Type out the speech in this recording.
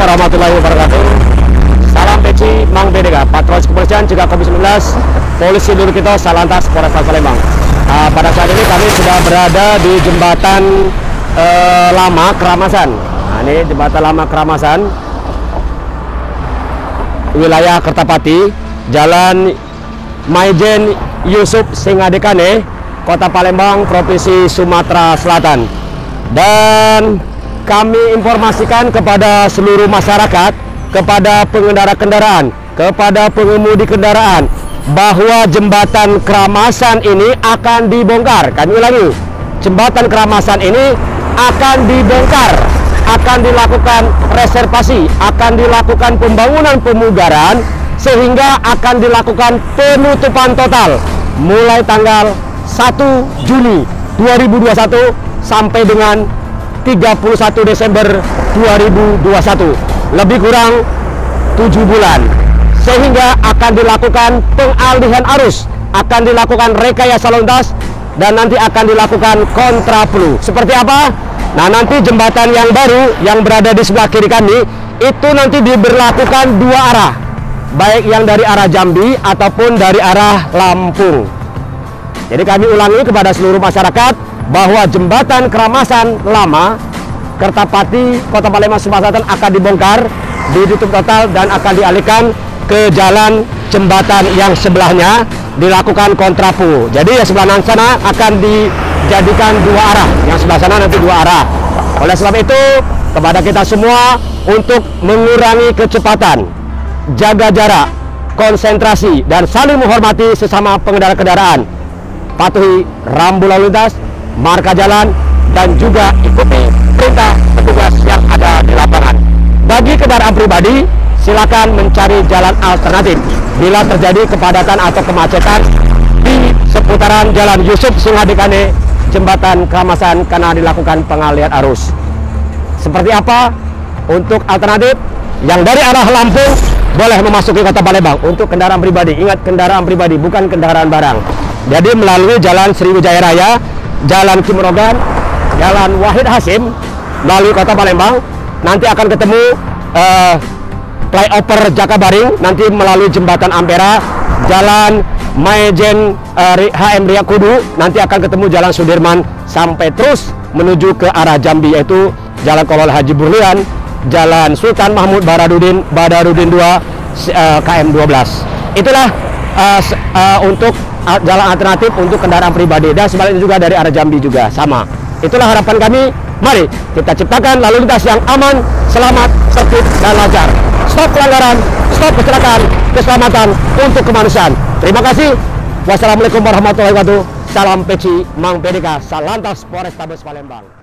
warahmatullahi wabarakatuh. Salam peci Mang Bedega, Patroli Kepolisian Cegah COVID-19, Polisi Luru Kita, Salantas Polresta Palembang. Pada saat ini kami sudah berada di jembatan lama Keramasan. Nah, ini jembatan lama Keramasan, wilayah Kertapati, Jalan Maijen Yusuf Singadekane, Kota Palembang, Provinsi Sumatera Selatan. Dan kami informasikan kepada seluruh masyarakat, kepada pengendara kendaraan, kepada pengemudi kendaraan, bahwa jembatan Keramasan ini akan dibongkar. Kami ulangi, jembatan Keramasan ini akan dibongkar, akan dilakukan reservasi, akan dilakukan pembangunan pemugaran, sehingga akan dilakukan penutupan total mulai tanggal 1 Juni 2021 sampai dengan 31 Desember 2021, lebih kurang 7 bulan, sehingga akan dilakukan pengalihan arus, akan dilakukan rekayasa lalu lintas, dan nanti akan dilakukan kontraflow. Seperti apa? Nah, nanti jembatan yang baru yang berada di sebelah kiri kami itu nanti diberlakukan dua arah, baik yang dari arah Jambi ataupun dari arah Lampung. Jadi kami ulangi kepada seluruh masyarakat bahwa jembatan Keramasan lama Kertapati, Kota Palembang, Sumatera Selatan akan dibongkar, ditutup total, dan akan dialihkan ke jalan jembatan yang sebelahnya, dilakukan kontraflow. Jadi yang sebelah sana akan dijadikan dua arah, yang sebelah sana nanti dua arah. Oleh sebab itu, kepada kita semua untuk mengurangi kecepatan, jaga jarak, konsentrasi, dan saling menghormati sesama pengendara kendaraan. Patuhi rambu lalu lintas, marka jalan, dan juga ikuti perintah petugas yang ada di lapangan. Bagi kendaraan pribadi, silakan mencari jalan alternatif bila terjadi kepadatan atau kemacetan di seputaran Jalan Yusuf Singadekane, jembatan Keramasan, karena dilakukan pengalihan arus. Seperti apa untuk alternatif? Yang dari arah Lampung boleh memasuki Kota Palembang untuk kendaraan pribadi. Ingat, kendaraan pribadi, bukan kendaraan barang. Jadi melalui Jalan Sriwijaya Raya, Jalan Kimrogan, Jalan Wahid Hasim, melalui Kota Palembang, nanti akan ketemu flyover Jakabaring, nanti melalui Jembatan Ampera, Jalan Maijen HM Riak Kudu, nanti akan ketemu Jalan Sudirman, sampai terus menuju ke arah Jambi, yaitu Jalan Kolonel Haji Burlian, Jalan Sultan Mahmud Badarudin 2, KM 12. Itulah untuk jalan alternatif untuk kendaraan pribadi, dan sebaliknya juga dari arah Jambi juga sama. Itulah harapan kami. Mari kita ciptakan lalu lintas yang aman, selamat, tertib, dan lancar. Stop pelanggaran, stop kecelakaan, keselamatan untuk kemanusiaan. Terima kasih. Wassalamualaikum warahmatullahi wabarakatuh. Salam peci Mang Bedega, Salantas Polrestabes Palembang.